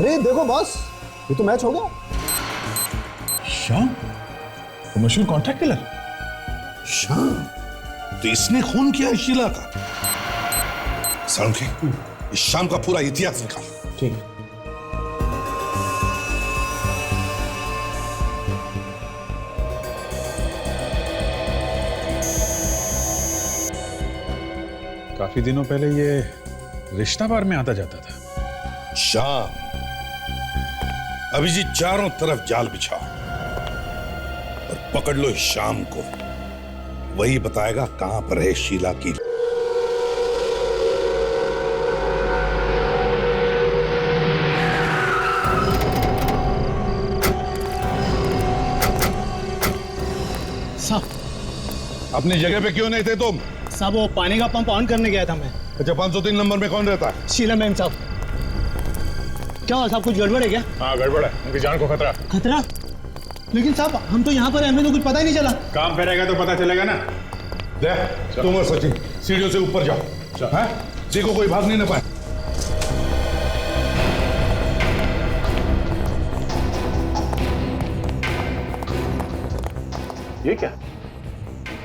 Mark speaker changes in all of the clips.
Speaker 1: अरे देखो बॉस, ये तो मैच हो गया।
Speaker 2: श्याम, वो मशहूर कॉन्ट्रैक्ट किलर
Speaker 3: श्याम, तो इसने खून किया शीला का। सालुंखे, इस शाम का पूरा इतिहास निकाल।
Speaker 1: ठीक है।
Speaker 2: काफी दिनों पहले ये रिश्ता बार में आता जाता था।
Speaker 3: शाम, अभिजीत चारों तरफ जाल बिछाओ और पकड़ लो इस शाम को। वही बताएगा कहां पर है शीला की।
Speaker 4: साहब,
Speaker 3: अपनी जगह पे क्यों नहीं थे तुम?
Speaker 4: साहब वो पानी का पंप ऑन करने गया था मैं।
Speaker 3: अच्छा, 503 नंबर में कौन रहता है?
Speaker 4: शीला मैम साहब। क्या हुआ साहब, कुछ गड़बड़ है क्या?
Speaker 2: हाँ गड़बड़ है, उनकी जान को खतरा।
Speaker 4: खतरा? लेकिन साहब हम तो यहाँ पर हैं, हमें तो कुछ पता ही नहीं चला।
Speaker 2: काम पे रहेगा तो पता चलेगा ना।
Speaker 3: देख, तुम और सचिन सीढ़ियों से ऊपर जाओ। हाँ? देखो कोई भाग नहीं ना पाए।
Speaker 2: ये क्या,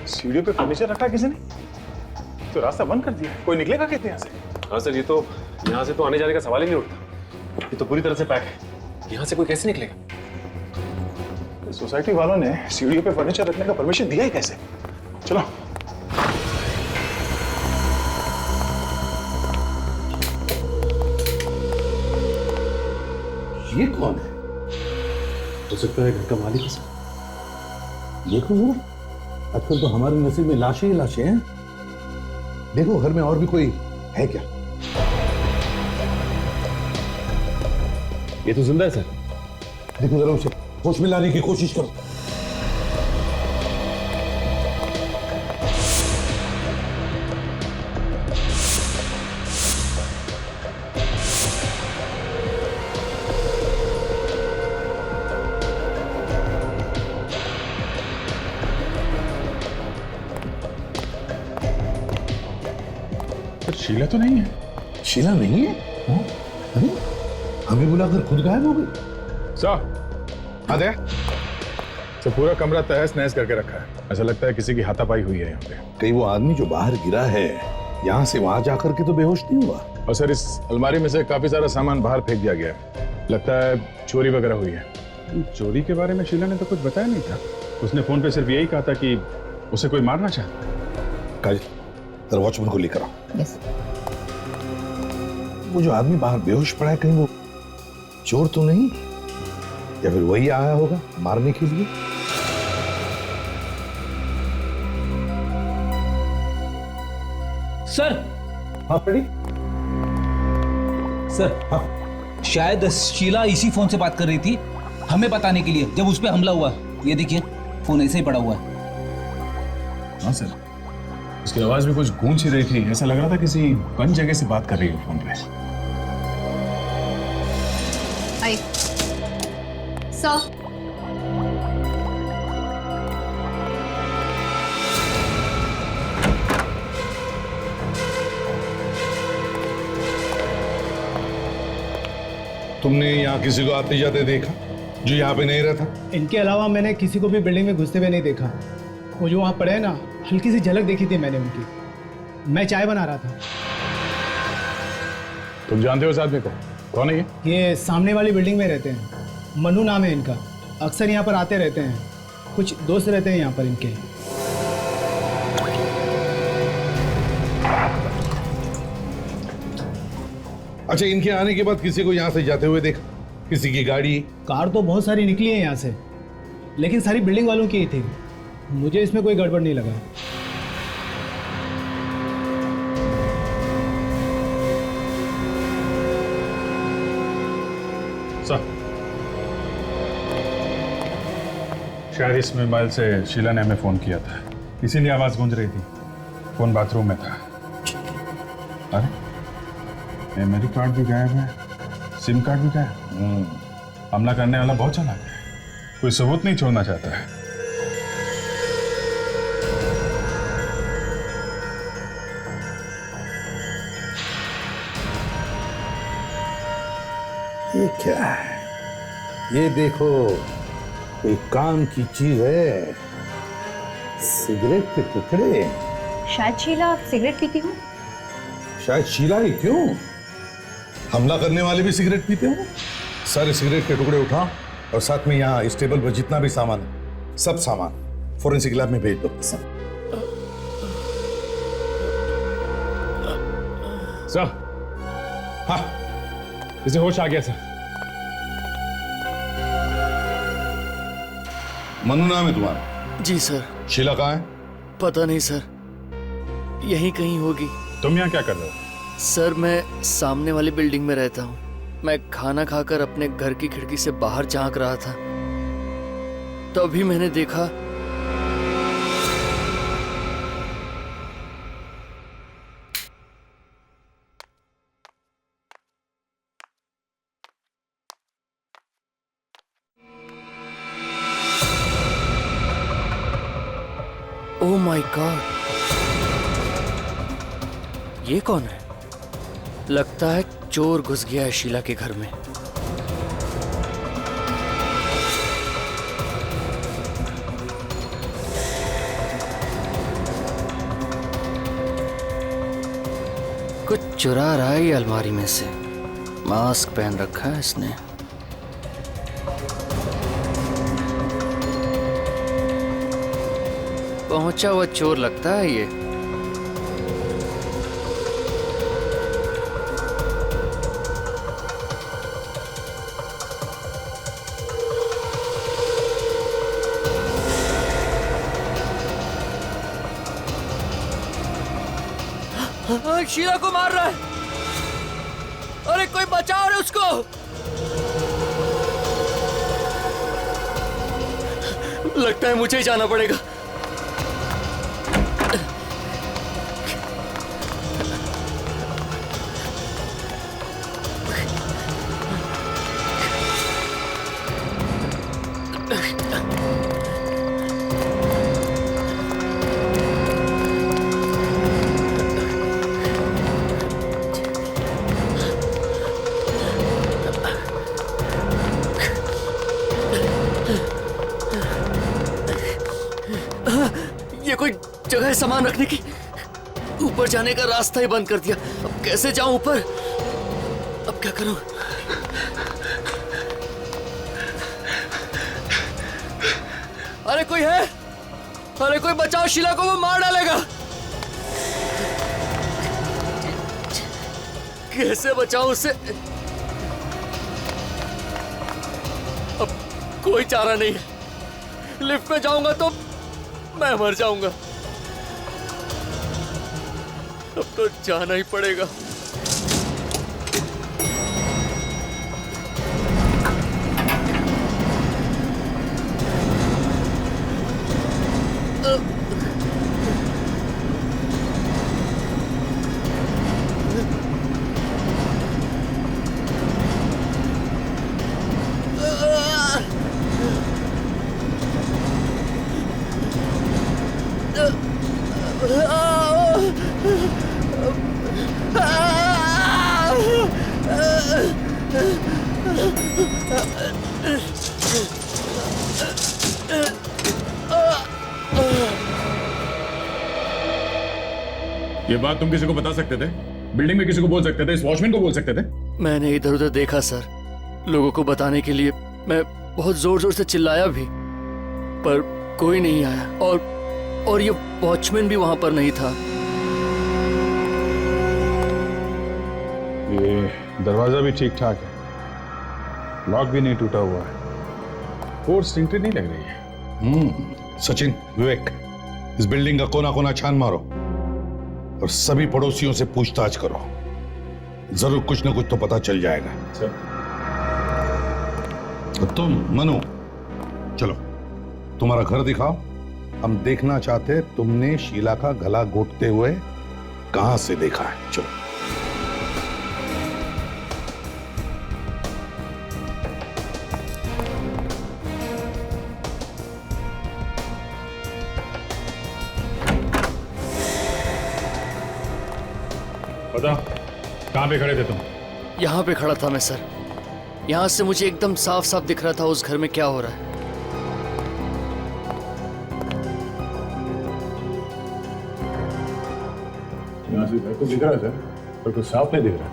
Speaker 2: सीढ़ियों पे फर्नीचर रखा किसी ने? तो रास्ता बंद कर दिया, कोई निकलेगा कैसे यहाँ से?
Speaker 5: हाँ सर, ये तो यहाँ से तो आने जाने का सवाल ही नहीं उठता। ये तो पूरी तरह से पैक है, यहाँ से कोई कैसे निकलेगा?
Speaker 2: सोसाइटी वालों ने सीढ़ियों पे फर्नीचर रखने का परमिशन दिया ही कैसे? चलो।
Speaker 3: ये कौन है?
Speaker 5: हो सकता है घर का मालिक है सर।
Speaker 3: देखो जरा, आजकल तो हमारे नसीब में लाशें ही लाशें हैं। देखो घर में और भी कोई है क्या?
Speaker 5: ये तो जिंदा है सर।
Speaker 3: देखो जरा उसे होश में लाने की कोशिश करो।
Speaker 2: शीला तो नहीं है।
Speaker 3: शीला नहीं है? अरे हमें बुलाकर खुद गायब हो गई।
Speaker 2: अरे तो पूरा कमरा तहस नहस करके रखा है। ऐसा लगता है किसी की हाथापाई हुई है यहाँ पे।
Speaker 3: कहीं वो आदमी जो बाहर गिरा है यहाँ से वहां जाकर के तो बेहोश नहीं हुआ?
Speaker 2: और सर इस अलमारी में से काफी सारा सामान बाहर फेंक दिया गया है। लगता है चोरी वगैरह हुई है। चोरी के बारे में शीला ने तो कुछ बताया नहीं था। उसने फोन पे सिर्फ यही कहा था कि उसे कोई मारना चाहता।
Speaker 3: काजल, जरा वॉचमैन को लेकर आओ।
Speaker 6: यस।
Speaker 3: वो जो आदमी बाहर बेहोश पड़ा है, कहीं वो चोर तो नहीं, या फिर वही आया होगा मारने के लिए?
Speaker 7: सर।
Speaker 3: हाँ फ्रेडी।
Speaker 7: सर
Speaker 3: हाँ,
Speaker 7: शायद शीला इसी फोन से बात कर रही थी हमें बताने के लिए, जब उस पे हमला हुआ। ये देखिए फोन ऐसे ही पड़ा हुआ है।
Speaker 2: हाँ सर, उसकी आवाज भी कुछ गूंज ही रही थी। ऐसा लग रहा था किसी बंद जगह से बात कर रही है फोन पे।
Speaker 6: आई सर,
Speaker 3: तुमने यहाँ किसी को आते जाते देखा जो यहाँ पे नहीं रहता?
Speaker 4: इनके अलावा मैंने किसी को भी बिल्डिंग में घुसते हुए नहीं देखा। वो जो वहाँ पड़े हैं ना, हल्की सी झलक देखी थी मैंने उनकी। मैं चाय बना रहा था।
Speaker 2: तुम जानते हो इस आदमी को? कौन है
Speaker 4: ये सामने वाली बिल्डिंग में रहते हैं, मनु नाम है इनका। अक्सर यहाँ पर आते रहते हैं, कुछ दोस्त रहते हैं यहाँ पर इनके।
Speaker 3: अच्छा, इनके आने के बाद किसी को यहाँ से जाते हुए देखा? किसी की गाड़ी?
Speaker 4: कार तो बहुत सारी निकली है यहाँ से, लेकिन सारी बिल्डिंग वालों की ही थी। मुझे इसमें कोई गड़बड़ नहीं लगा।
Speaker 2: शायद इस मोबाइल से शीला ने हमें फोन किया था, इसीलिए आवाज गूंज रही थी। फोन बाथरूम में था। अरे मेमोरी कार्ड भी गायब है, सिम कार्ड भी गायब। हमला करने वाला बहुत चालाक है, कोई सबूत नहीं छोड़ना चाहता है।
Speaker 3: ये क्या है? ये देखो, कोई काम की चीज है। सिगरेट के टुकड़े।
Speaker 6: शायद शीला सिगरेट पीती हूँ।
Speaker 3: शायद शीला ही क्यों? हमला करने वाले भी सिगरेट पीते हो। सारे सिगरेट के टुकड़े उठाओ और साथ में यहाँ इस टेबल पर जितना भी सामान है, सब सामान फोरेंसिक लैब में भेज दो।
Speaker 5: सर,
Speaker 3: हाँ,
Speaker 5: इसे होश आ गया सर।
Speaker 3: मनु नाम है तुम्हारा?
Speaker 8: जी सर।
Speaker 3: शीला कहाँ है?
Speaker 8: पता नहीं सर, यहीं कहीं होगी।
Speaker 2: तुम यहाँ क्या कर रहे हो?
Speaker 8: सर मैं सामने वाली बिल्डिंग में रहता हूँ। मैं खाना खाकर अपने घर की खिड़की से बाहर झांक रहा था, तभी मैंने देखा ओह माय गॉड, ये कौन है? लगता है चोर घुस गया है शीला के घर में। कुछ चुरा रहा है ये अलमारी में से। मास्क पहन रखा है इसने। पहुंचा हुआ चोर लगता है ये। शीला को मार रहा है। अरे कोई बचाओ रे उसको। लगता है मुझे ही जाना पड़ेगा। ये कोई जगह है सामान रखने की। ऊपर जाने का रास्ता ही बंद कर दिया। अब कैसे जाऊं ऊपर? अब क्या करूं? अरे कोई है? अरे कोई बचाओ, शीला को वो मार डालेगा। कैसे बचाऊं उसे? अब कोई चारा नहीं है। लिफ्ट में जाऊंगा तो मैं मर जाऊंगा। अब तो जाना ही पड़ेगा।
Speaker 2: ये बात तुम किसी को बता सकते थे? बिल्डिंग में किसी को बोल सकते थे? इस वॉचमैन को बोल सकते थे?
Speaker 8: मैंने इधर उधर देखा सर, लोगों को बताने के लिए। मैं बहुत जोर जोर से चिल्लाया भी, पर कोई नहीं आया। और ये वॉचमैन भी वहां पर नहीं था।
Speaker 2: ये दरवाजा भी ठीक ठाक है, लॉक भी नहीं टूटा हुआ है, फोर्स एंट्री नहीं लग रही है।
Speaker 3: सचिन, विवेक, इस बिल्डिंग का कोना कोना छान मारो और सभी पड़ोसियों से पूछताछ करो। जरूर कुछ ना कुछ तो पता चल जाएगा। तो तुम मनु, चलो तुम्हारा घर दिखाओ। हम देखना चाहते हैं तुमने शीला का गला घोटते हुए कहां से देखा है। चलो।
Speaker 2: बताओ, कहां पे खड़े थे तुम?
Speaker 8: यहां पे खड़ा था मैं सर। यहाँ से मुझे एकदम साफ साफ दिख रहा था उस घर में क्या हो रहा है।
Speaker 3: यहाँ से घर तो दिख रहा है सर, पर कुछ साफ नहीं दिख रहा।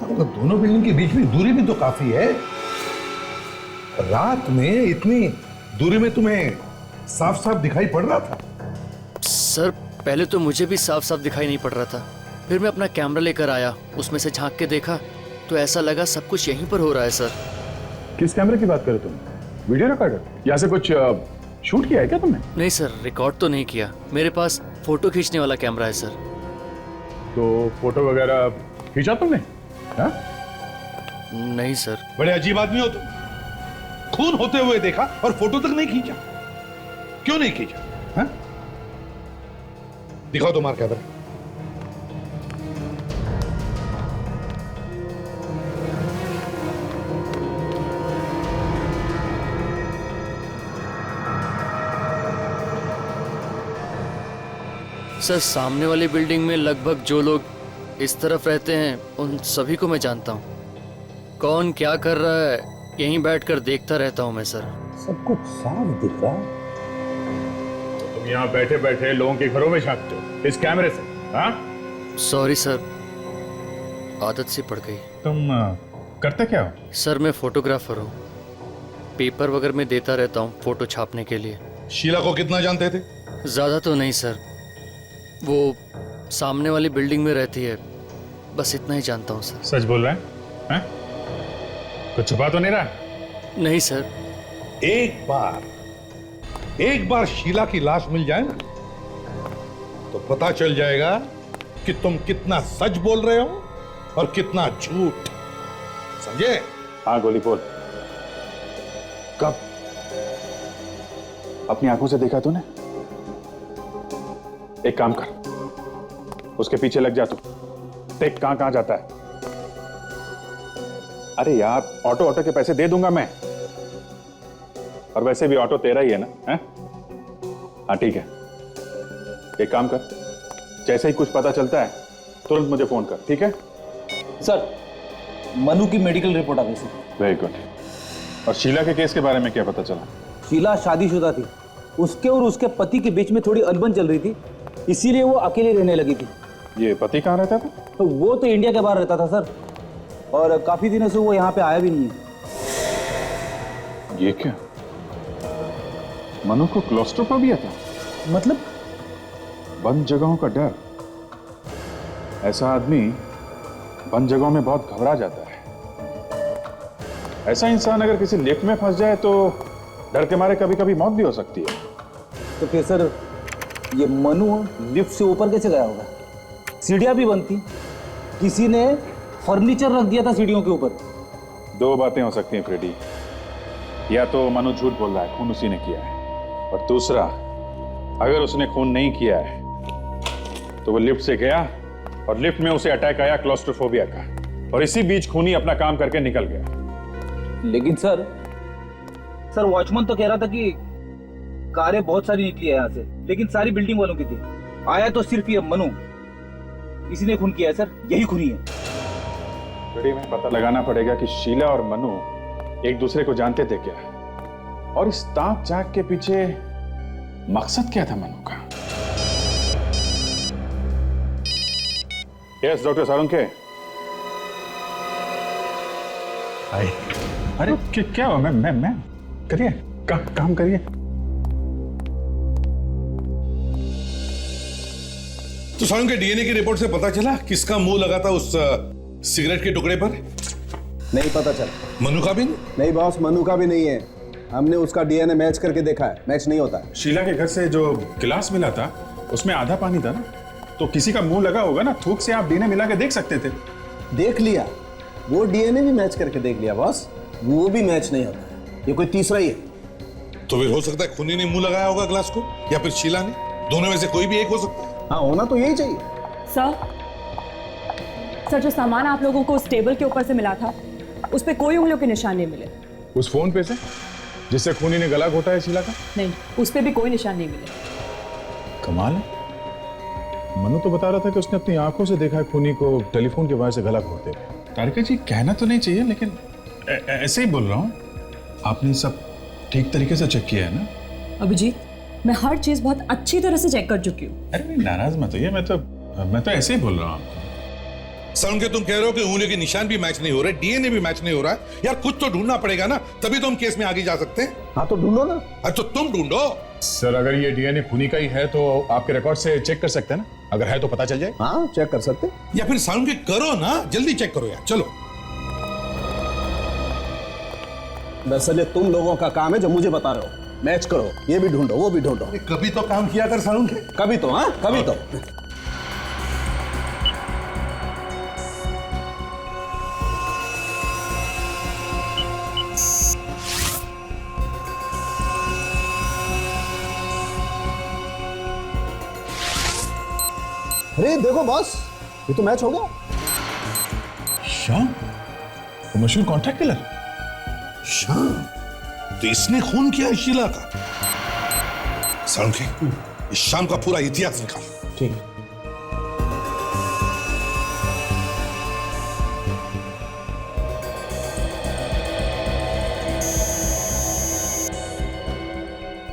Speaker 3: तो दोनों बिल्डिंग के बीच में दूरी भी तो काफी है। रात में इतनी दूरी में तुम्हें साफ साफ दिखाई पड़ रहा था?
Speaker 8: सर पहले तो मुझे भी साफ साफ दिखाई नहीं पड़ रहा था, फिर मैं अपना कैमरा लेकर आया, उसमें से झांक के देखा तो ऐसा लगा सब कुछ यहीं पर हो रहा है सर।
Speaker 2: किस कैमरे की बात करे तुम? Video recorder? यहाँ से कुछ शूट किया है क्या तुमने?
Speaker 8: नहीं सर, रिकॉर्ड तो नहीं किया, मेरे पास फोटो खींचने वाला कैमरा है सर।
Speaker 2: तो फोटो वगैरह खींचा तुमने? हाँ?
Speaker 8: नहीं सर।
Speaker 3: बड़े अजीब आदमी हो तुम। खून होते हुए देखा और फोटो तक नहीं खींचा। क्यों नहीं खींचा? हाँ? दिखाओ तुम्हारा कैमरा।
Speaker 8: सर सामने वाली बिल्डिंग में लगभग जो लोग इस तरफ रहते हैं उन सभी को मैं जानता हूँ। कौन क्या कर रहा है यहीं बैठकर देखता रहता हूँ मैं सर।
Speaker 1: सब कुछ साफ दिख रहा है।
Speaker 2: तुम यहाँ बैठे बैठे लोगों के घरों में झांकते हो इस कैमरे से? हाँ?
Speaker 8: सॉरी सर, आदत सी पड़ गई।
Speaker 2: तुम करते क्या हो?
Speaker 8: सर मैं फोटोग्राफर हूँ, पेपर वगैरह में देता रहता हूँ फोटो छापने के लिए।
Speaker 3: शीला को कितना जानते थे?
Speaker 8: ज़्यादा तो नहीं सर, वो सामने वाली बिल्डिंग में रहती है, बस इतना ही जानता हूँ सर।
Speaker 2: सच बोल रहे हैं? हैं? कुछ छुपा तो नहीं रहा?
Speaker 8: नहीं सर।
Speaker 3: एक बार शीला की लाश मिल जाए ना तो पता चल जाएगा कि तुम कितना सच बोल रहे हो और कितना झूठ। समझे?
Speaker 2: हाँ गोली बोल। कब? अपनी आंखों से देखा तूने? एक काम कर, उसके पीछे लग जा तू, देख कहां कहां जाता है। अरे यार ऑटो के पैसे दे दूंगा मैं, और वैसे भी ऑटो तेरा ही है ना? हैं? हाँ ठीक है, एक काम कर, जैसे ही कुछ पता चलता है तुरंत मुझे फोन कर, ठीक है?
Speaker 7: सर मनु की मेडिकल रिपोर्ट आ गई सर।
Speaker 2: Very good. और शीला के केस के बारे में क्या पता चला?
Speaker 7: शीला शादीशुदा थी, उसके और उसके पति के बीच में थोड़ी अनबन चल रही थी, इसीलिए वो अकेले रहने लगी थी।
Speaker 2: ये पति कहाँ रहता था?
Speaker 7: तो वो तो इंडिया के बाहर रहता था सर, और काफी दिनों से वो यहाँ पे आया भी नहीं है।
Speaker 2: ये क्या? मनु को क्लॉस्ट्रोफोबिया था?
Speaker 7: मतलब?
Speaker 2: बंद जगहों का डर। ऐसा आदमी बंद जगहों में बहुत घबरा जाता है। ऐसा इंसान अगर किसी लिफ्ट में फंस जाए तो डर के मारे कभी कभी मौत भी हो सकती है।
Speaker 7: तो फिर सर ये मनु लिफ्ट से ऊपर कैसे गया होगा? सीढ़ियां भी बंद थी, किसी ने फर्नीचर रख दिया था सीढ़ियों के ऊपर।
Speaker 2: दो बातें हो सकती हैं फ्रेडी, या तो मनु झूठ बोल रहा है, खून उसी ने किया है, और दूसरा अगर उसने खून नहीं किया है तो वो लिफ्ट से गया और लिफ्ट में उसे अटैक आया क्लॉस्ट्रोफोबिया का, और इसी बीच खूनी अपना काम करके निकल गया।
Speaker 7: लेकिन सर वॉचमैन तो कह रहा था कि कारें बहुत सारी निकली है यहाँ से, लेकिन सारी बिल्डिंग वालों की थी। आया तो सिर्फ ये मनु, इसी ने खून किया है सर, यही खूनी है।
Speaker 2: फ्रेडी में पता लगाना पड़ेगा कि शीला और मनु एक दूसरे को जानते थे क्या, और इस ताक झांक के पीछे मकसद क्या था मनु का। Yes doctor Sarunke. अरे क्या हुआ? मैं करिए, काम करिए।
Speaker 3: तो सारुंके, डीएनए की रिपोर्ट से पता चला किसका मुंह लगा था उस सिगरेट के टुकड़े पर?
Speaker 1: नहीं पता चला।
Speaker 3: मनु का भी
Speaker 1: नहीं बॉस, मनु का भी नहीं है। हमने उसका डीएनए मैच करके देखा है, मैच नहीं होता है।
Speaker 2: शीला के घर से जो गिलास मिला था उसमें आधा पानी था ना, तो किसी का मुंह लगा होगा ना, थूक से आप डीएनए मिला के देख सकते थे।
Speaker 1: देख लिया, वो डीएनए भी मैच करके देख लिया बॉस, वो भी मैच नहीं होता है। ये कोई तीसरा ही है।
Speaker 3: तो फिर हो सकता है खूनी ने मुंह लगाया होगा ग्लास को, या फिर शीला ने। दोनों में से कोई भी एक हो सकता है।
Speaker 1: हाँ, होना तो यही चाहिए।
Speaker 9: सर जो सामान आप लोगों को उस टेबल के ऊपर से मिला था उस पे कोई उंगलियों के निशान नहीं मिले।
Speaker 2: उस फोन पे से जिससे खूनी ने गला घोटा है शीला का?
Speaker 9: नहीं, उस पे भी कोई निशान नहीं मिले।
Speaker 2: कमाल है। मनु तो बता रहा था कि उसने अपनी आंखों से देखा है खूनी को टेलीफोन के वजह से गला घोटते। तारिका जी कहना तो नहीं चाहिए, लेकिन ऐसे ही बोल रहा हूँ। आपने सब ठीक तरीके से चेक किया है ना?
Speaker 9: अभिजीत, मैं हर चीज बहुत अच्छी तरह से चेक कर चुकी हूँ।
Speaker 2: अरे नहीं, नाराज मत होइए, मैं तो ऐसे ही बोल रहा हूँ आपको।
Speaker 3: सर के तुम कह रहे हो कि उंगलियों के निशान भी मैच नहीं हो रहे, डीएनए भी मैच नहीं हो रहा है। यार कुछ तो ढूंढना पड़ेगा ना, तभी तो हम केस में आगे जा सकते हैं।
Speaker 1: हाँ तो ढूंढो ना।
Speaker 3: अरे तो तुम ढूंढो।
Speaker 2: सर अगर ये डीएनए खूनी का ही है तो आपके रिकॉर्ड से चेक कर सकते हैं ना? अगर है तो पता चल जाए।
Speaker 1: हाँ चेक कर सकते।
Speaker 3: या फिर साउंड के करो ना, जल्दी चेक करो यार, चलो।
Speaker 1: दरअसल ये तुम लोगों का काम है जो मुझे बता रहे हो। मैच करो, ये भी ढूंढो, वो भी ढूंढो।
Speaker 3: कभी तो काम किया कर साउंड के।
Speaker 1: कभी तो, हाँ कभी तो। अरे देखो बॉस, ये तो मैच हो गया।
Speaker 2: श्याम, वो मशहूर कॉन्ट्रैक्ट किलर।
Speaker 3: शाम, तो इसने खून किया शीला का। साउंड के इस शाम का पूरा इतिहास निकाल।
Speaker 1: ठीक है।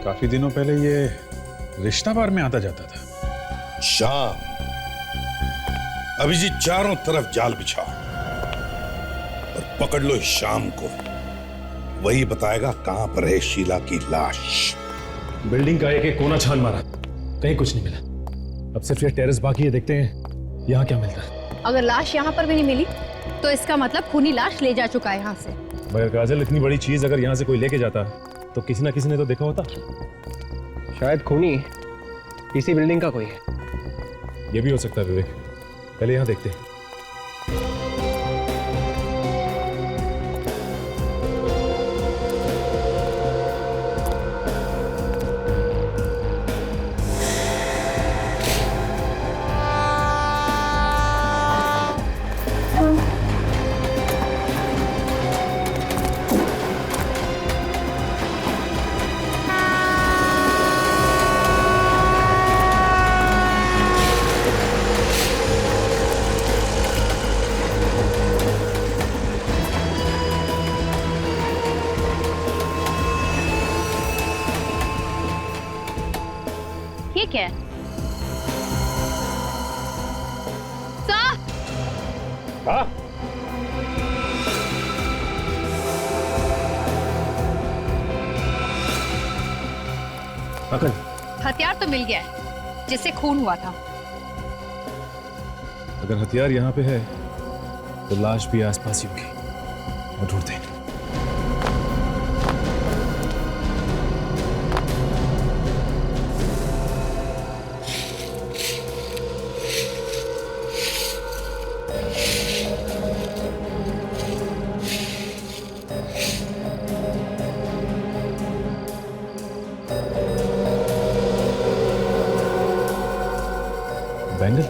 Speaker 2: काफी दिनों पहले ये रिश्ता बार में आता जाता था।
Speaker 3: शाम, अभिजीत चारों तरफ जाल बिछाओ और पकड़ लो इस शाम को। वही बताएगा कहां पर है शीला की लाश।
Speaker 5: बिल्डिंग का एक एक कोना छान मारा, कहीं कुछ नहीं मिला। अब सिर्फ ये टेरेस बाकी है, देखते हैं यहाँ क्या मिलता है।
Speaker 6: अगर लाश यहाँ पर भी नहीं मिली तो इसका मतलब खूनी लाश ले जा चुका है यहाँ से।
Speaker 5: मगर काजल, इतनी बड़ी चीज अगर यहाँ से कोई लेके जाता तो किसी ना किसी ने तो देखा होता।
Speaker 10: शायद खूनी इसी बिल्डिंग का कोई है।
Speaker 5: ये भी हो सकता है विवेक, पहले यहाँ देखते हैं।
Speaker 6: ठीक है सर।
Speaker 5: हाँ, अकल,
Speaker 6: हथियार तो मिल गया है जिससे खून हुआ था।
Speaker 5: अगर हथियार यहाँ पे है तो लाश भी आसपास ही होगी। और ढूंढते हैं। बैंगल,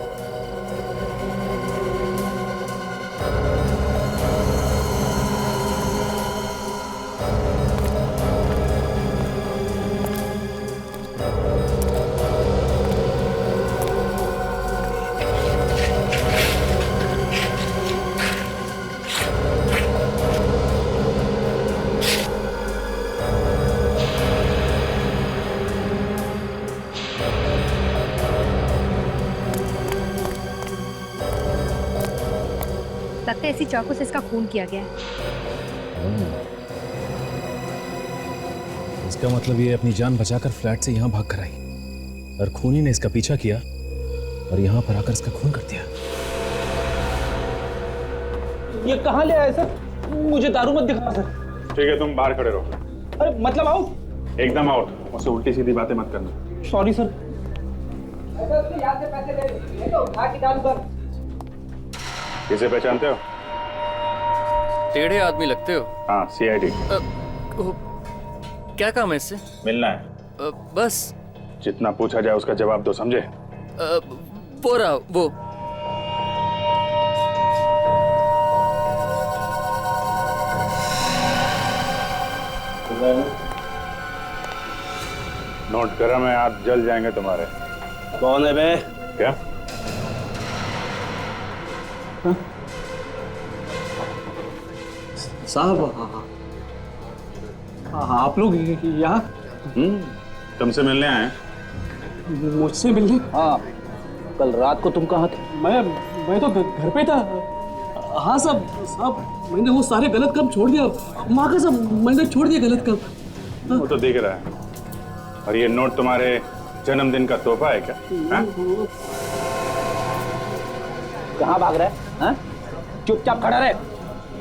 Speaker 6: लगता है इसी चाकू से इसका खून किया गया है।
Speaker 5: इसका मतलब ये अपनी जान बचाकर फ्लैट से यहाँ भाग कर आई और खूनी ने इसका पीछा किया और यहाँ पर आकर इसका खून कर दिया।
Speaker 7: ये कहाँ ले आए सर? मुझे दारू मत दिखा सर।
Speaker 2: ठीक है, तुम बाहर खड़े रहो।
Speaker 7: अरे मतलब आउट?
Speaker 2: एकदम आउट। मुझसे उल्टी सीधी बातें मत करना।
Speaker 7: Sorry sir.
Speaker 2: किसे पहचानते हो?
Speaker 8: टेढ़े आदमी लगते हो।
Speaker 2: हाँ, सीआईडी।
Speaker 8: क्या काम है इससे?
Speaker 2: मिलना है।
Speaker 8: बस
Speaker 2: जितना पूछा जाए उसका जवाब दो, समझे?
Speaker 8: वो रहा वो।
Speaker 2: नोट करा, मैं आप जल जाएंगे तुम्हारे।
Speaker 1: कौन है बे?
Speaker 2: क्या?
Speaker 5: साहब आप लोग यहाँ
Speaker 2: तुमसे मिलने आए हैं?
Speaker 5: मुझसे मिलने?
Speaker 7: हाँ, कल रात को तुम कहाँ थे?
Speaker 5: मैं तो घर पे था। हाँ साहब मैंने वो सारे गलत काम छोड़ दिया। माँ का सब मैंने छोड़ दिया गलत काम।
Speaker 2: वो तो दिख रहा है। और ये नोट तुम्हारे जन्मदिन का तोहफा है क्या? हाँ?
Speaker 7: कहाँ भाग रहा है? हाँ? चुपचाप खड़ा रहे।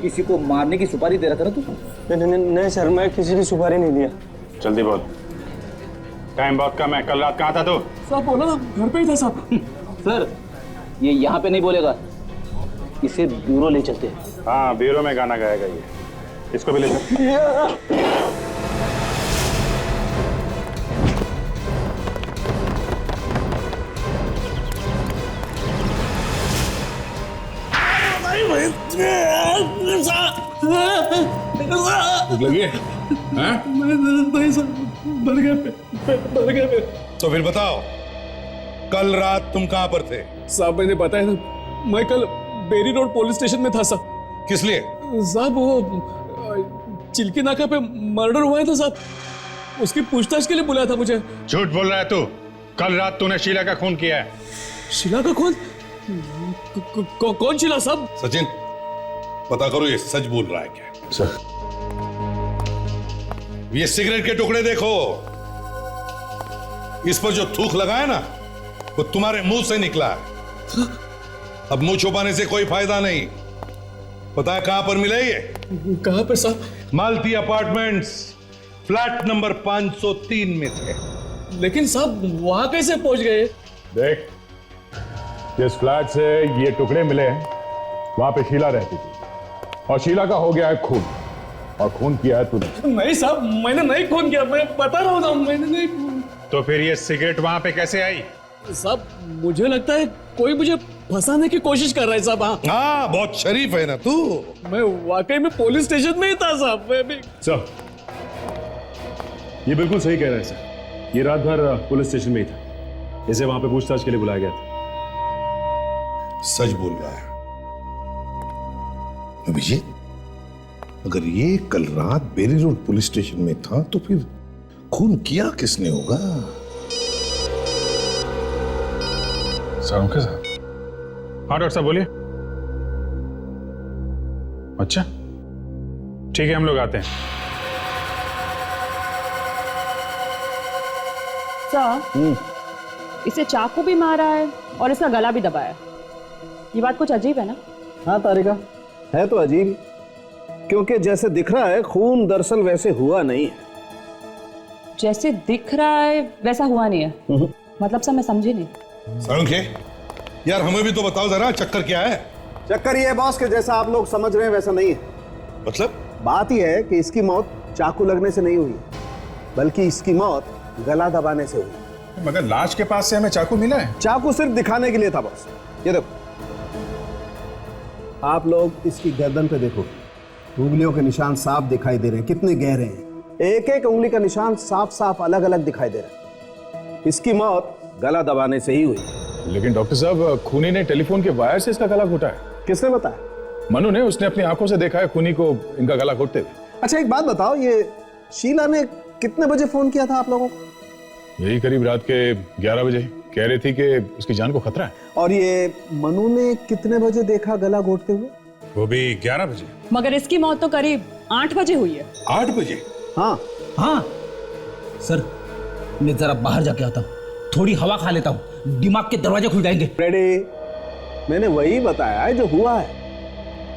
Speaker 7: किसी को मारने की सुपारी दे रहा था ना तू?
Speaker 10: नहीं सर, मैं किसी की सुपारी नहीं दिया।
Speaker 2: जल्दी बोल, टाइम बहुत कम है। कल रात कहाँ था तू?
Speaker 5: साहब बोला ना, घर पे ही था साहब।
Speaker 7: सर, ये यहाँ पे नहीं बोलेगा, इसे ब्यूरो ले चलते हैं।
Speaker 2: हाँ, ब्यूरो में गाना गाएगा ये। इसको भी ले चल।
Speaker 3: भूख लगी है? हाँ?
Speaker 5: नहीं साहब, मर गए।
Speaker 3: तो फिर बताओ, कल रात तुम कहां पर थे?
Speaker 5: साहब मैंने बताया ना, मैं कल बेरी रोड पुलिस स्टेशन में था साहब।
Speaker 3: किस लिए?
Speaker 5: साहब वो चिल्की नाका पे मर्डर हुआ है था साहब, उसकी पूछताछ के लिए बुलाया था मुझे।
Speaker 2: झूठ बोल रहा है तू। कल रात तूने शीला का खून किया है।
Speaker 5: शीला का खून? कौन शीला साहब?
Speaker 3: सचिन, पता करो ये सच बोल रहा है क्या?
Speaker 2: सर,
Speaker 3: ये सिगरेट के टुकड़े देखो, इस पर जो थूक लगा है ना, वो तुम्हारे मुंह से निकला है। अब मुंह छुपाने से कोई फायदा नहीं। पता है कहां पर मिले ये?
Speaker 5: कहां पे साहब?
Speaker 3: मालती अपार्टमेंट्स, फ्लैट नंबर 503 में थे।
Speaker 5: लेकिन साहब वहां कैसे पहुंच गए?
Speaker 2: देख, जिस फ्लैट से ये टुकड़े मिले हैं वहां पे शीला रहती थी, और शीला का हो गया है खून, और खून किया है तूने।
Speaker 5: नहीं साहब, मैंने नहीं खून किया, मैं बता रहा हूँ, मैंने नहीं खून।
Speaker 2: तो फिर ये सिगरेट वहां पे कैसे आई?
Speaker 5: साहब मुझे लगता है कोई मुझे फंसाने की कोशिश कर रहा है साहब।
Speaker 3: हाँ, बहुत शरीफ है ना तू।
Speaker 5: मैं वाकई में पुलिस स्टेशन में ही था साहब। मैं भी सर,
Speaker 11: ये बिल्कुल सही कह रहे हैं सर। ये रात भर पुलिस स्टेशन में ही था। इसे वहां पे पूछताछ के लिए बुलाया गया था।
Speaker 3: सच बोल रहा है अभिजीत। अगर ये कल रात बेरी रोड पुलिस स्टेशन में था तो फिर खून किया किसने होगा?
Speaker 2: सर के साथ? हाँ डॉक्टर साहब बोलिए। अच्छा ठीक है, हम लोग आते हैं।
Speaker 9: सर, इसे चाकू भी मारा है और इसका गला भी दबाया है। ये बात कुछ अजीब है ना?
Speaker 1: हाँ तारिका, है तो अजीब ही, क्योंकि जैसे दिख रहा है खून दरअसल वैसे हुआ नहीं है।
Speaker 9: जैसे दिख रहा है वैसा हुआ नहीं है? मतलब सर मैं समझी नहीं।
Speaker 3: सरुखे, यार हमें भी तो बताओ जरा, चक्कर क्या है?
Speaker 1: चक्कर ये है बॉस कि जैसा आप लोग समझ रहे हैं वैसा नहीं है।
Speaker 3: मतलब?
Speaker 1: बात यह है कि इसकी मौत चाकू लगने से नहीं हुई, बल्कि इसकी मौत गला दबाने से हुई।
Speaker 2: मगर लाश के पास से हमें चाकू मिला है।
Speaker 1: चाकू सिर्फ दिखाने के लिए था बॉस। ये देखो, आप लोग इसकी गर्दन पे देखो, उंगलियों के निशान साफ दिखाई दे रहे हैं, कितने गहरे हैं। एक एक उंगली का निशान साफ साफ अलग अलग दिखाई दे रहा है। इसकी मौत गला दबाने से ही हुई।
Speaker 2: लेकिन डॉक्टर साहब, खूनी ने टेलीफोन के वायर से इसका गला घोटा है।
Speaker 1: किसने बताया?
Speaker 2: मनु ने, उसने अपनी आंखों से देखा है खूनी को इनका गला घोटते हुए।
Speaker 1: अच्छा एक बात बताओ, ये शीला ने कितने बजे फोन किया था आप लोगों को?
Speaker 2: यही करीब रात के 11 बजे। कह रही थी कि उसकी जान को खतरा है।
Speaker 1: और ये मनु ने कितने बजे देखा गला घोटते हुए?
Speaker 2: वो भी 11 बजे।
Speaker 9: मगर इसकी मौत तो करीब 8 बजे हुई है।
Speaker 3: 8 बजे?
Speaker 1: हाँ
Speaker 7: हाँ सर, मैं जरा बाहर जाके आता हूँ, थोड़ी हवा खा लेता हूँ, दिमाग के दरवाजे खुल जाएंगे।
Speaker 1: रेडी, मैंने वही बताया है जो हुआ है।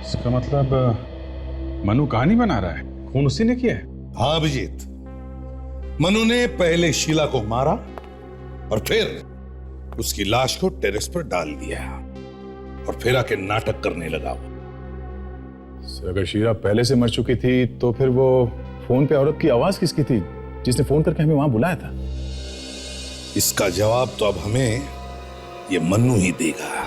Speaker 2: इसका मतलब मनु कहानी बना रहा है, खून उसी ने किया है।
Speaker 3: हाँ अभिजीत, मनु ने पहले शीला को मारा और फिर उसकी लाश को टेरेस पर डाल दिया और फिर आके नाटक करने लगा।
Speaker 2: अगर शीला पहले से मर चुकी थी तो फिर वो फोन पे औरत की आवाज किसकी थी जिसने फोन करके हमें वहां बुलाया था?
Speaker 3: इसका जवाब तो अब हमें ये मन्नू ही देगा।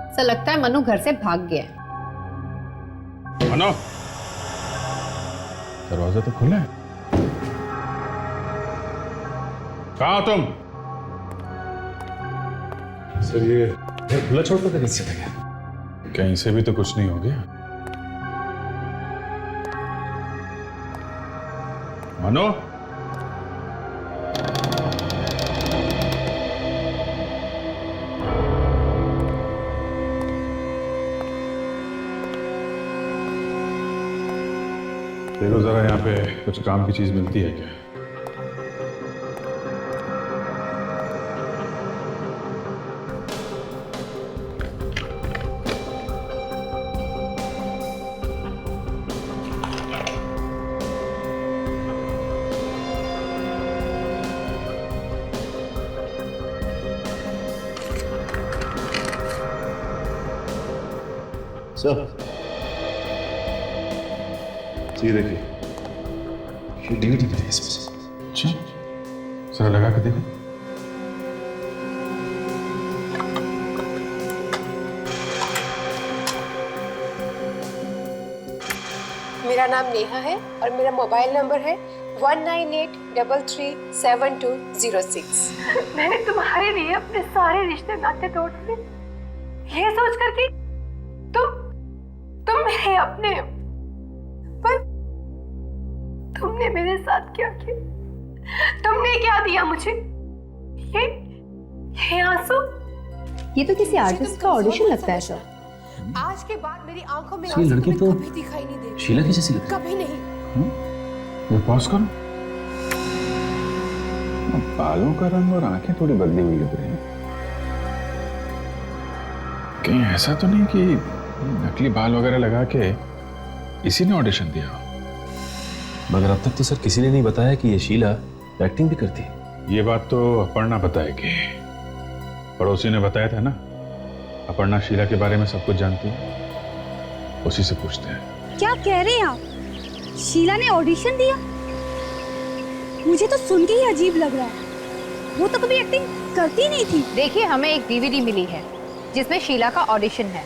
Speaker 6: ऐसा लगता है मनु घर से भाग गया है।
Speaker 2: मनु, दरवाजा तो खुला है। कहाँ हो तुम?
Speaker 11: सर ये खुला छोड़कर कहीं से गया?
Speaker 2: कहीं से भी तो कुछ नहीं हो गया। मनो, देखो जरा यहाँ पे कुछ काम की चीज मिलती है क्या?
Speaker 11: सर ये देखिए, ये डीवीडी भी है इसमें।
Speaker 2: अच्छा, जरा लगा के देखो।
Speaker 12: मेरा नाम नेहा है और मेरा मोबाइल नंबर है 1983372006। मैंने तुम्हारे लिए अपने सारे रिश्ते नाते तोड़ दिए, ये सोच कर कि तुम मेरे अपने, पर तुमने मेरे साथ क्या किया? तुमने क्या दिया मुझे? ये आंसू?
Speaker 6: ये तो किसी आर्टिस्ट का ऑडिशन लगता है सर।
Speaker 12: आज के बाद मेरी आंखों में
Speaker 11: ये लड़की तो
Speaker 12: कभी दिखाई नहीं देगी।
Speaker 11: शीला की जैसी लगती है।
Speaker 12: कभी नहीं।
Speaker 2: ये पॉज करो। बालों का रंग और आंखें थोड़ी बदली हुई लग रही हैं। कहीं ऐसा तो नहीं कि नकली बाल वगैरह लगा के इसी ने ऑडिशन दिया हो?
Speaker 11: मगर अब तक तो सर किसी ने नहीं बताया कि ये शीला एक्टिंग भी करती है।
Speaker 2: ये बात तो अपर्णा बताएगी। पड़ोसी ने बताया था ना, अपर्णा शीला के बारे में सब कुछ जानती है, उसी से पूछते हैं।
Speaker 6: क्या कह रहे हैं आप? शीला ने ऑडिशन दिया? मुझे तो सुन के ही अजीब लग रहा है। वो तो कभी एक्टिंग करती नहीं थी। देखिए, हमें एक डीवीडी मिली है जिसमें शीला का ऑडिशन है।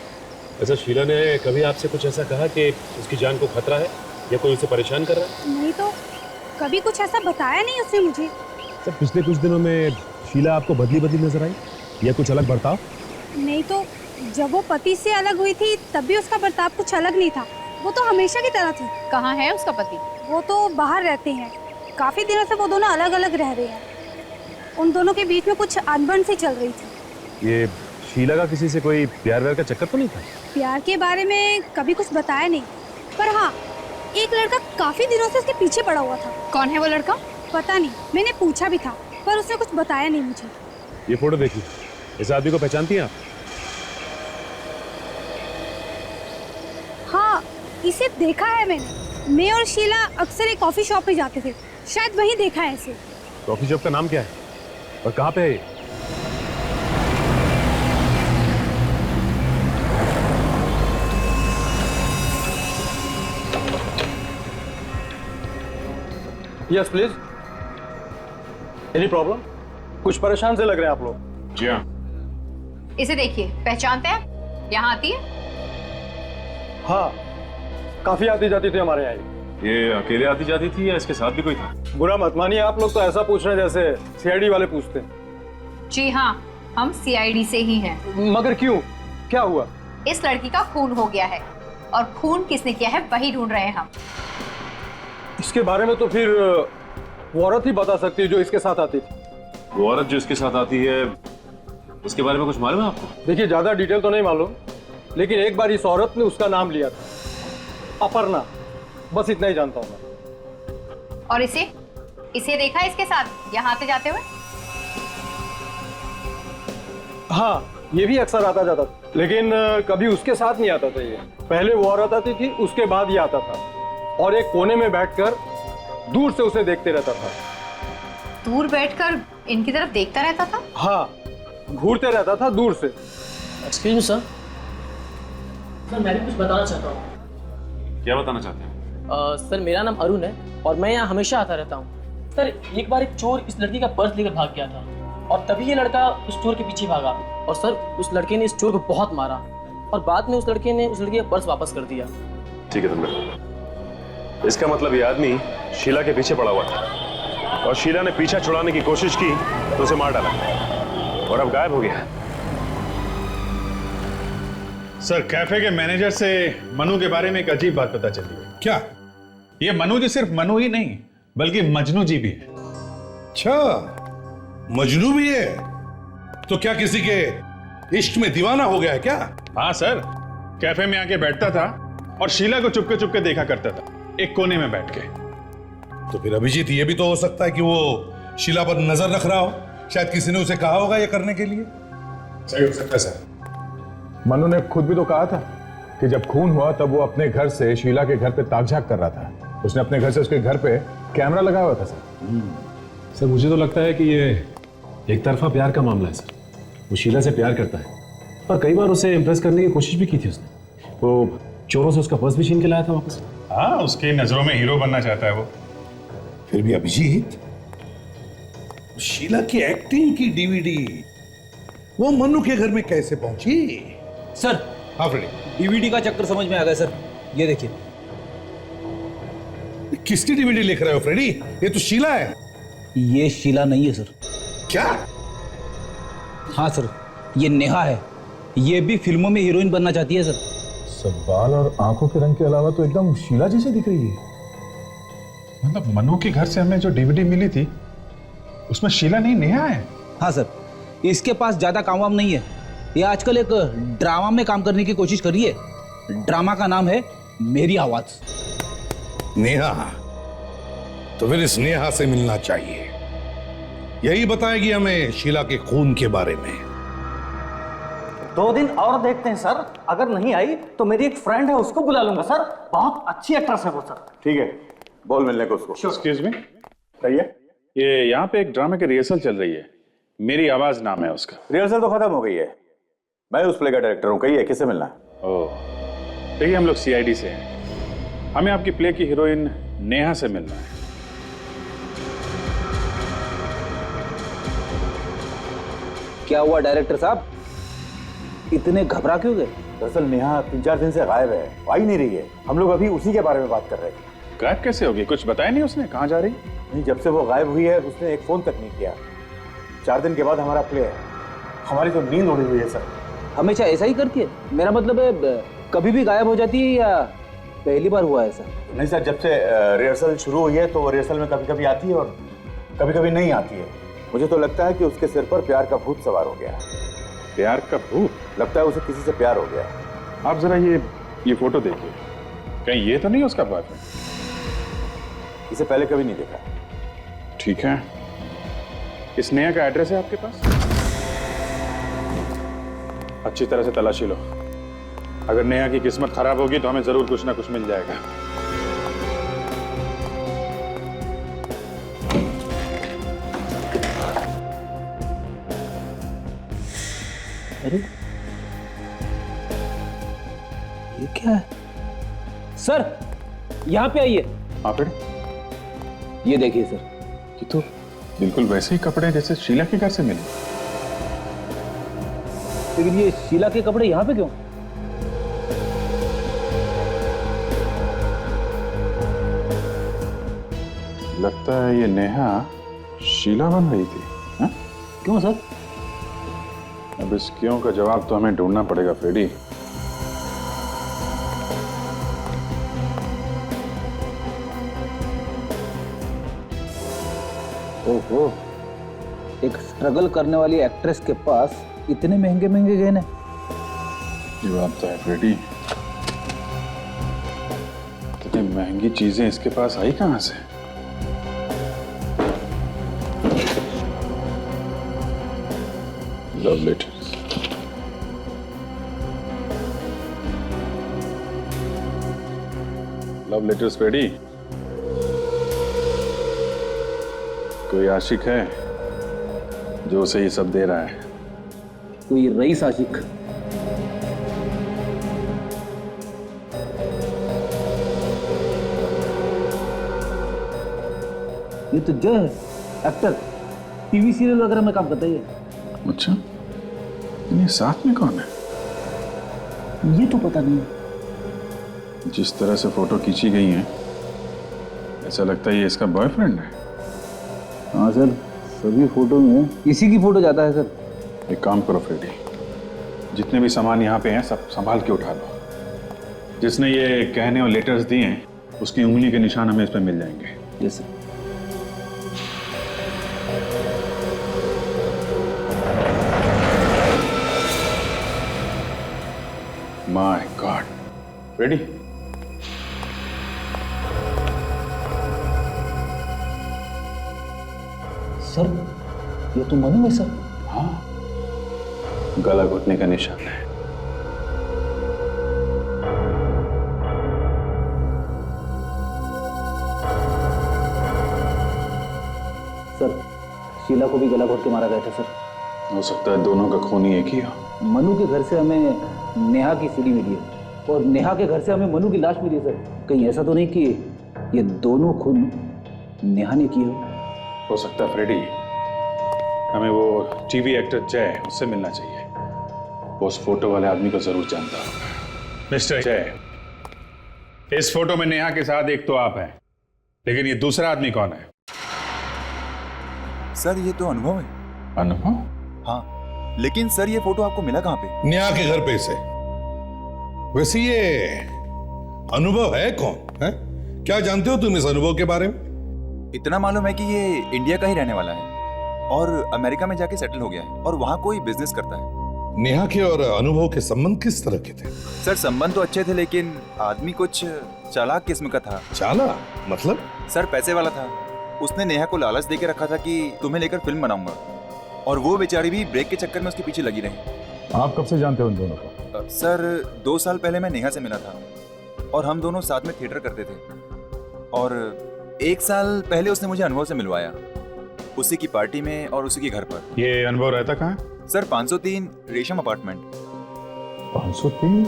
Speaker 11: अच्छा, शीला ने कभी आपसे कुछ ऐसा कहा कि उसकी जान को खतरा है या कोई उसे परेशान कर रहा है?
Speaker 6: नहीं तो कभी कुछ ऐसा बताया नहीं उसने मुझे।
Speaker 11: सर, पिछले कुछ दिनों में शीला आपको बदली बदली नजर आई या कुछ अलग बर्ताव?
Speaker 6: नहीं तो जब वो पति से अलग हुई थी तब भी उसका बर्ताव कुछ अलग नहीं था। वो तो हमेशा की तरह थी। कहाँ है उसका पति? वो तो बाहर रहते हैं। काफी दिनों से वो दोनों अलग अलग रह रहे हैं। उन दोनों के बीच में कुछ अनबन सी चल रही थी।
Speaker 11: ये शीला का किसी से कोई प्यार व्यार का चक्कर तो नहीं था?
Speaker 6: प्यार के बारे में कभी कुछ बताया नहीं, पर हाँ, एक लड़का काफी दिनों से उसके पीछे पड़ा हुआ था। कौन है वो लड़का? पता नहीं, मैंने पूछा भी था पर उसने कुछ बताया नहीं मुझे।
Speaker 11: ये फोटो देखिए, इस आदमी को पहचानती हैं आप?
Speaker 6: हाँ, इसे देखा है मैंने। मैं और शीला अक्सर एक कॉफी शॉप में जाते थे, शायद वहीं देखा है इसे।
Speaker 11: कॉफी शॉप का नाम क्या है और कहाँ पे है ये?
Speaker 10: Yes please. Any problem? कुछ परेशान से लग रहे हैं आप लोग।
Speaker 2: जी हाँ।
Speaker 6: इसे देखिए, पहचानते हैं? यहाँ आती है?
Speaker 10: हाँ, काफी आती जाती थी हमारे यहाँ।
Speaker 11: ये अकेले आती जाती थी या इसके साथ भी कोई था?
Speaker 10: बुरा मत मानिए, आप लोग तो ऐसा पूछ रहे हैं जैसे सीआईडी वाले पूछते हैं।
Speaker 6: जी हाँ, हम सीआईडी से ही हैं।
Speaker 10: मगर क्यों, क्या हुआ?
Speaker 6: इस लड़की का खून हो गया है और खून किसने किया है वही ढूंढ रहे हैं हम।
Speaker 10: इसके बारे में तो फिर वो औरत ही बता सकती है जो इसके साथ आती थी।
Speaker 11: वो औरत जो इसके साथ आती है, उसके बारे में कुछ मालूम है आपको?
Speaker 10: देखिए, ज्यादा डिटेल तो नहीं मालूम, लेकिन एक बार इस औरत ने उसका नाम लिया था, अपर्णा। बस इतना ही जानता हूँ मैं।
Speaker 6: और इसे देखा इसके साथ यहाँ आते जाते हुए?
Speaker 10: हाँ, ये भी अक्सर आता जाता था, लेकिन कभी उसके साथ नहीं आता था। ये पहले वो औरत आती थी, उसके बाद ये आता था और एक कोने में बैठकर दूर से उसे देखते रहता था।
Speaker 6: दूर बैठकर इनकी तरफ देखता रहता था?
Speaker 10: हाँ, घूरते रहता था दूर से।
Speaker 5: एक्सक्यूज मी सर, मैं भी कुछ बताना चाहता हूँ।
Speaker 11: क्या बताना चाहते हैं?
Speaker 5: सर, मेरा नाम अरुण है और मैं यहाँ हमेशा आता रहता हूँ। सर, एक बार एक चोर इस लड़की का पर्स लेकर भाग गया था और तभी ये लड़का उस चोर के पीछे भागा और सर उस लड़के ने इस चोर को बहुत मारा और बाद में उस लड़के ने उस लड़की का पर्स वापस कर दिया।
Speaker 11: ठीक है तुमने, इसका मतलब ये आदमी शीला के पीछे पड़ा हुआ था। और शीला ने पीछा छुड़ाने की कोशिश की तो उसे मार डाला और अब गायब हो गया।
Speaker 2: सर, कैफे के मैनेजर से मनु के बारे में एक अजीब बात पता चली है।
Speaker 3: क्या?
Speaker 2: ये मनु जी सिर्फ मनु ही नहीं बल्कि मजनू जी भी है।
Speaker 3: अच्छा, मजनू भी है? तो क्या किसी के इश्क में दीवाना हो गया है क्या?
Speaker 2: हाँ सर, कैफे में आके बैठता था और शीला को चुपके चुपके देखा करता था, एक कोने में बैठ के।
Speaker 3: तो फिर अभिजीत, ये भी तो हो सकता है कि वो शीला पर नजर रख रहा हो। शायद किसी ने उसे कहा होगा ये करने के लिए।
Speaker 2: सही हो सकता है सर।
Speaker 11: मनु ने खुद भी तो कहा था कि जब खून हुआ तब वो अपने घर से शीला के घर पे ताक-झाक कर रहा था। उसने अपने घर से उसके घर पे कैमरा लगाया हुआ था सर।
Speaker 13: सर मुझे तो लगता है कि ये एक तरफा प्यार का मामला है सर। वो शीला से प्यार करता है, पर कई बार उसे इम्प्रेस करने की कोशिश भी की थी उसने। वो चोरों से उसका पर्स भी छीन के लाया था वापस।
Speaker 2: हाँ, उसकी नजरों में हीरो बनना चाहता है वो।
Speaker 3: फिर भी अभिजीत, शीला की एक्टिंग की डीवीडी वो मनु के घर में कैसे पहुंची?
Speaker 7: सर,
Speaker 3: हाँ फ्रेडी,
Speaker 7: डीवीडी का चक्कर समझ में आ गया सर। ये देखिए।
Speaker 3: किसकी डीवीडी लिख रहे हो फ्रेडी? ये तो शीला है।
Speaker 7: ये शीला नहीं है सर।
Speaker 3: क्या?
Speaker 7: हाँ सर, ये नेहा है। ये भी फिल्मों में हीरोइन बनना चाहती है सर।
Speaker 11: सब बाल और आंखों के रंग के अलावा तो एकदम शीला जैसे दिख रही है।
Speaker 2: मतलब मनु के घर से हमें जो डीवीडी मिली थी उसमें शीला नहीं, नेहा है।
Speaker 7: हाँ सर, इसके पास ज्यादा काम वाम नहीं है। ये आजकल एक ड्रामा में काम करने की कोशिश कर रही है। ड्रामा का नाम है मेरी आवाज।
Speaker 3: नेहा? तो फिर इस नेहा से मिलना चाहिए। यही बताएगी हमें शीला के खून के बारे में।
Speaker 14: 2 दिन और देखते हैं सर। अगर नहीं आई तो मेरी एक फ्रेंड है, उसको बुला लूंगा सर। बहुत अच्छी एक्ट्रेस है वो सर।
Speaker 2: ठीक है, बोल मिलने को उसको। एक्सक्यूज मी, कहिए। ये यहाँ पे एक ड्रामे की रिहर्सल चल रही है, मेरी आवाज नाम है उसका।
Speaker 15: रिहर्सल तो खत्म हो गई है। मैं उस प्ले का डायरेक्टर हूँ। कहिए, किससे मिलना है?
Speaker 2: ओह, देखिए हम लोग CID से हैं। हमें आपकी प्ले की हीरोइन नेहा से मिलना है।
Speaker 7: क्या हुआ डायरेक्टर साहब, इतने घबरा क्यों गए?
Speaker 15: दरअसल नेहा 3-4 दिन से गायब है, आ ही नहीं रही है। हम लोग अभी उसी के बारे में बात कर रहे थे।
Speaker 2: गायब कैसे होगी? कुछ बताया नहीं उसने, कहाँ जा रही?
Speaker 15: नहीं, जब से वो गायब हुई है उसने एक फोन तक नहीं किया। 4 दिन के बाद हमारा प्ले है। हमारी तो नींद उड़ी हुई है सर।
Speaker 7: हमेशा ऐसा ही करती है? मेरा मतलब है कभी भी गायब हो जाती है या पहली बार हुआ ऐसा?
Speaker 15: नहीं सर, जब से रिहर्सल शुरू हुई है तो रिहर्सल में कभी कभी आती है और कभी कभी नहीं आती है। मुझे तो लगता है कि उसके सिर पर प्यार का भूत सवार हो गया है।
Speaker 2: प्यार का भूत?
Speaker 15: लगता है उसे किसी से प्यार हो गया।
Speaker 2: आप जरा ये फोटो देखिए, कहीं ये तो नहीं उसका बॉयफ्रेंड?
Speaker 15: इसे पहले कभी नहीं देखा।
Speaker 2: ठीक है, इस नेहा का एड्रेस है आपके पास? अच्छी तरह से तलाशी लो। अगर नेहा की किस्मत खराब होगी तो हमें जरूर कुछ ना कुछ मिल जाएगा।
Speaker 7: अरे ये क्या है? सर, यहाँ पे आइए।
Speaker 2: हाँ फिर?
Speaker 7: ये देखिए सर।
Speaker 2: ये तो बिल्कुल वैसे ही कपड़े हैं जैसे शीला के घर से मिले।
Speaker 7: लेकिन ये शीला के कपड़े यहाँ पे क्यों?
Speaker 2: लगता है ये नेहा शीला बन रही थी। हा?
Speaker 7: क्यों सर?
Speaker 2: अब इस क्यों का जवाब तो हमें ढूंढना पड़ेगा फ्रेडी।
Speaker 7: ओहो, एक स्ट्रगल करने वाली एक्ट्रेस के पास इतने महंगे महंगे गहने।
Speaker 2: जवाब तो है फ्रेडी, इतनी महंगी चीजें इसके पास आई कहां से? Love letters. Love letters Freddie. कोई आशिक है जो उसे ये सब दे रहा है?
Speaker 7: कोई रईस आशिक? ये तो जय है, एक्टर, टीवी सीरियल वगैरह में काम करता है ये।
Speaker 2: अच्छा, ये साथ में कौन है?
Speaker 7: ये तो पता नहीं।
Speaker 2: जिस तरह से फोटो खींची गई है ऐसा लगता है ये इसका बॉयफ्रेंड है।
Speaker 7: हाँ सर, सभी फोटो में इसी की फोटो जाता है सर।
Speaker 2: एक काम करो फ्रेडी, जितने भी सामान यहाँ पे हैं सब संभाल के उठा लो। जिसने ये कहने और लेटर्स दिए हैं उसकी उंगली के निशान हमें इस पर मिल जाएंगे।
Speaker 7: Yes sir.
Speaker 2: My God, ready?
Speaker 7: Sir ये तो मनु है सर।
Speaker 2: हाँ, गला घुटने का निशान है।
Speaker 7: सर शीला को भी गला घोट के मारा गया था सर।
Speaker 2: हो सकता है दोनों का खून ही एक ही हो।
Speaker 7: मनु के घर से हमें नेहा की सीडी मिली है और नेहा के घर से हमें मनु की लाश मिली है सर। कहीं ऐसा तो नहीं कि ये दोनों खून नेहा ने की
Speaker 2: हो सकता है फ्रेडी, हमें वो टीवी एक्टर जय उससे मिलना चाहिए। वो उस फोटो वाले आदमी को जरूर जानता होगा। मिस्टर जय, इस फोटो में नेहा के साथ एक तो आप हैं, लेकिन ये दूसरा आदमी कौन है?
Speaker 16: सर ये तो अनुभव है।
Speaker 2: अनुभव?
Speaker 16: हाँ, लेकिन सर ये फोटो आपको मिला कहाँ पे?
Speaker 3: नेहा के घर पे से। वैसे ये अनुभव है कौन है? क्या जानते हो तुम इस अनुभव के बारे में?
Speaker 16: इतना मालूम है कि ये इंडिया का ही रहने वाला है और अमेरिका में जाके सेटल हो गया है और वहाँ कोई बिजनेस करता है।
Speaker 3: नेहा के और अनुभव के संबंध किस तरह के थे?
Speaker 16: सर संबंध तो अच्छे थे, लेकिन आदमी कुछ चालाक किस्म का था।
Speaker 3: चालाक मतलब?
Speaker 16: सर पैसे वाला था। उसने नेहा को लालच देके रखा था कि तुम्हें लेकर फिल्म बनाऊंगा, और वो बेचारी भी ब्रेक के चक्कर में उसके पीछे लगी रही।
Speaker 11: आप कब से जानते हो उन दोनों को?
Speaker 16: सर 2 साल पहले मैं नेहा से मिला था और हम दोनों साथ में थिएटर करते थे, और 1 साल पहले उसने मुझे अनुभव से मिलवाया, उसी की पार्टी में और उसी के घर पर।
Speaker 2: ये अनुभव रहता कहाँ?
Speaker 16: सर 503 रेशम अपार्टमेंट।
Speaker 11: 503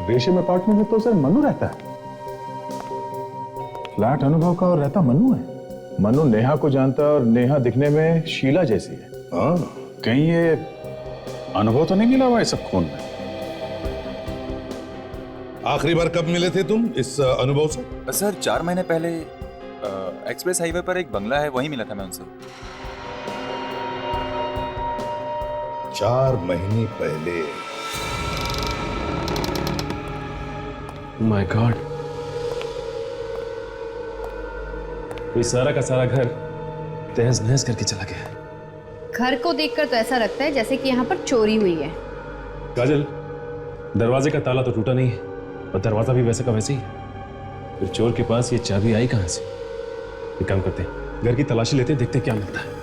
Speaker 11: रेशम अपार्टमेंट में तो सर मनु रहता है। फ्लैट अनुभव का और रहता मनु है। मनु नेहा को जानता और नेहा दिखने में शीला जैसी है।
Speaker 2: हाँ, कहीं ये अनुभव तो नहीं मिला हुआ है सब खून में?
Speaker 3: आखिरी बार कब मिले थे तुम इस अनुभव से?
Speaker 16: सर 4 महीने पहले एक्सप्रेस हाईवे पर एक बंगला है, वहीं मिला था मैं उनसे।
Speaker 3: 4 महीने पहले?
Speaker 13: माय गॉड, ये सारा का सारा घर तहस नहस करके चला गया।
Speaker 17: घर को देखकर तो ऐसा लगता है जैसे कि यहाँ पर चोरी हुई है।
Speaker 13: काजल, दरवाजे का ताला तो टूटा नहीं है और दरवाजा भी वैसे का वैसे ही है। फिर चोर के पास ये चाबी आई कहां से? एक काम करते हैं, घर की तलाशी लेते हैं, देखते हैं क्या मिलता है।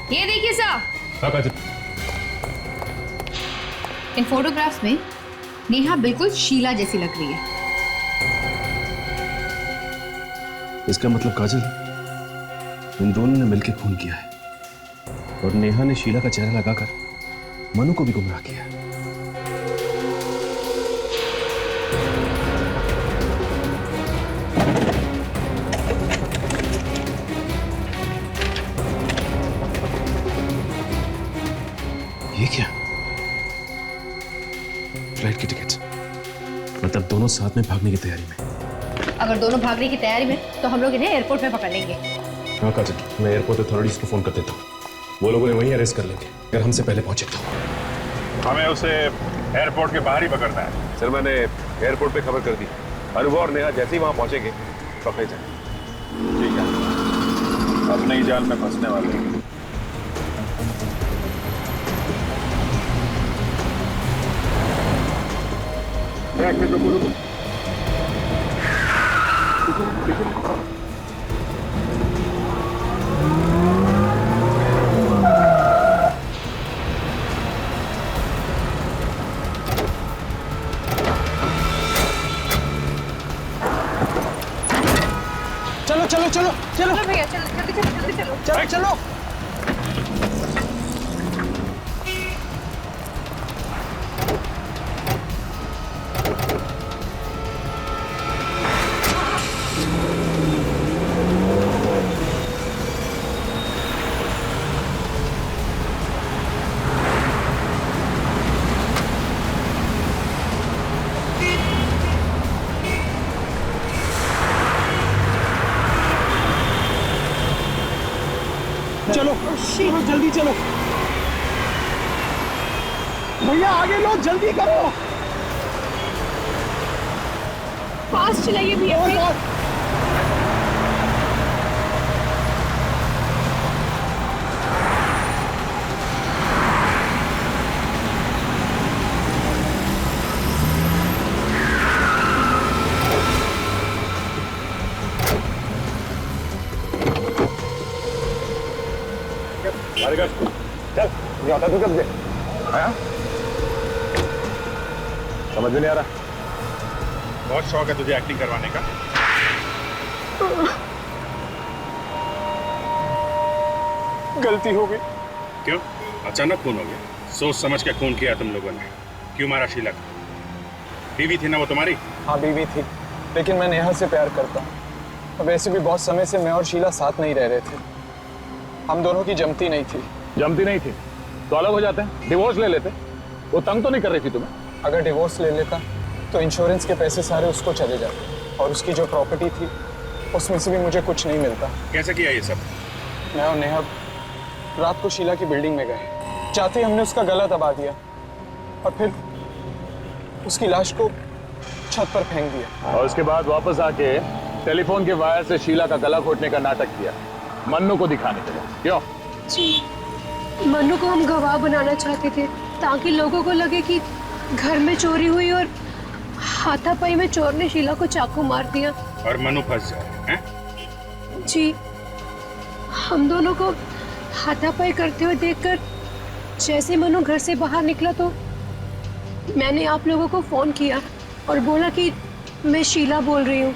Speaker 17: ये देखिए साहब,
Speaker 13: हाँ काजल,
Speaker 17: इन फोटोग्राफ्स में नेहा बिल्कुल शीला जैसी लग रही है।
Speaker 13: इसका मतलब काजल, इन दोनों ने मिलकर खून किया है और नेहा ने शीला का चेहरा लगाकर मनु को भी गुमराह किया है। ये क्या? फ्लाइट की टिकट, मतलब दोनों साथ में भागने की तैयारी में।
Speaker 17: अगर दोनों भागने की तैयारी में तो हम लोग इन्हें एयरपोर्ट में पकड़ लेंगे।
Speaker 13: हाँ काजल, मैं एयरपोर्ट अथॉरिटीज को फोन कर देता हूँ, वो लोग उन्हें वहीं अरेस्ट कर लेंगे अगर हमसे पहले पहुंचे तो।
Speaker 2: हमें उसे एयरपोर्ट के बाहर ही पकड़ना है।
Speaker 18: सर मैंने एयरपोर्ट पे खबर कर दी, अनुभव और नेहा जैसे ही वहां पहुंचेंगे पकड़े जाएंगे।
Speaker 2: ठीक है, अपने ही जाल में फंसने वाले हैं।
Speaker 4: चलो चलो चलो
Speaker 12: भैया चलो जल्दी चलो जल्दी चलो
Speaker 4: चलो चलो। चलो चलो जल्दी चलो भैया, आगे लो, जल्दी करो।
Speaker 12: फास्ट चलाइए भैया।
Speaker 11: चल, ये आता तू कब से आया? समझ में नहीं आ रहा।
Speaker 2: बहुत शौक है तुझे एक्टिंग करवाने का।
Speaker 4: गलती हो गई।
Speaker 2: क्यों? अचानक खून हो गया? सोच समझ के खून किया तुम लोगों ने। क्यों मारा शीला को? बीवी थी ना वो तुम्हारी?
Speaker 4: हाँ बीवी थी, लेकिन मैं नेहा से प्यार करता हूँ। और वैसे भी बहुत समय से मैं और शीला साथ नहीं रह रहे थे। हम दोनों की जमती नहीं थी।
Speaker 11: जमती नहीं थी तो अलग हो जाते हैं, डिवोर्स ले लेते। वो तंग तो नहीं कर रही थी तुम्हें?
Speaker 4: अगर डिवोर्स ले लेता तो इंश्योरेंस के पैसे सारे उसको चले जाते और उसकी जो प्रॉपर्टी थी उसमें से भी मुझे कुछ नहीं मिलता।
Speaker 2: कैसे किया ये सब?
Speaker 4: मैं और नेहा रात को शीला की बिल्डिंग में गए, चाहते हमने उसका गला दबा दिया और फिर उसकी लाश को छत पर फेंक दिया।
Speaker 11: और उसके बाद वापस आके टेलीफोन के वायर से शीला का गला घोटने का नाटक किया, मन्नू को दिखाने के लिए। क्यों?
Speaker 12: जी, मन्नू को हम गवाह बनाना चाहते थे ताकि लोगों को लगे कि घर में चोरी हुई और हाथापाई में चोर ने शीला को चाकू मार दिया
Speaker 2: और मन्नू फंस जाए, हैं?
Speaker 12: जी, हम दोनों को हाथापाई करते हुए देखकर जैसे मन्नू घर से बाहर निकला तो मैंने आप लोगों को फोन किया और बोला कि मैं शीला बोल रही हूँ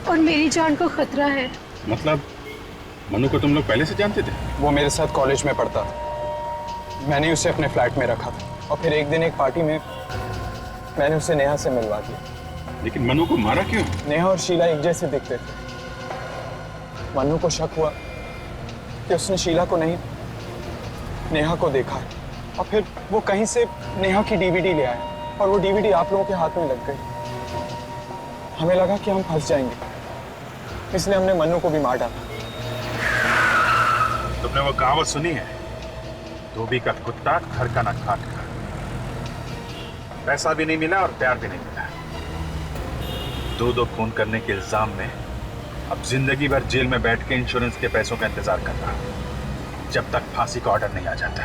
Speaker 12: और मेरी जान को खतरा है।
Speaker 2: मतलब मन्नू को तुम लोग पहले से जानते थे?
Speaker 4: वो मेरे साथ कॉलेज में पढ़ता था, मैंने उसे अपने फ्लैट में रखा था और फिर एक दिन एक पार्टी में मैंने उसे नेहा से मिलवा दिया।
Speaker 2: लेकिन मन्नू को मारा क्यों?
Speaker 4: नेहा और शीला एक जैसे दिखते थे। मन्नू को शक हुआ कि उसने शीला को नहीं नेहा को देखा है और फिर वो कहीं से नेहा की डीवीडी ले आया और वो डीवीडी आप लोगों के हाथ में लग गई। हमें लगा कि हम फंस जाएंगे, इसलिए हमने मन्नू को भी मार डाला।
Speaker 2: तुमने वो कहावत सुनी है, धोबी का कुत्ता घर का न खाट का। पैसा भी नहीं मिला और प्यार भी नहीं मिला। दो खून करने के इल्जाम में अब जिंदगी भर जेल में बैठ के इंश्योरेंस के पैसों का इंतजार कर रहा, जब तक फांसी का ऑर्डर नहीं आ जाता।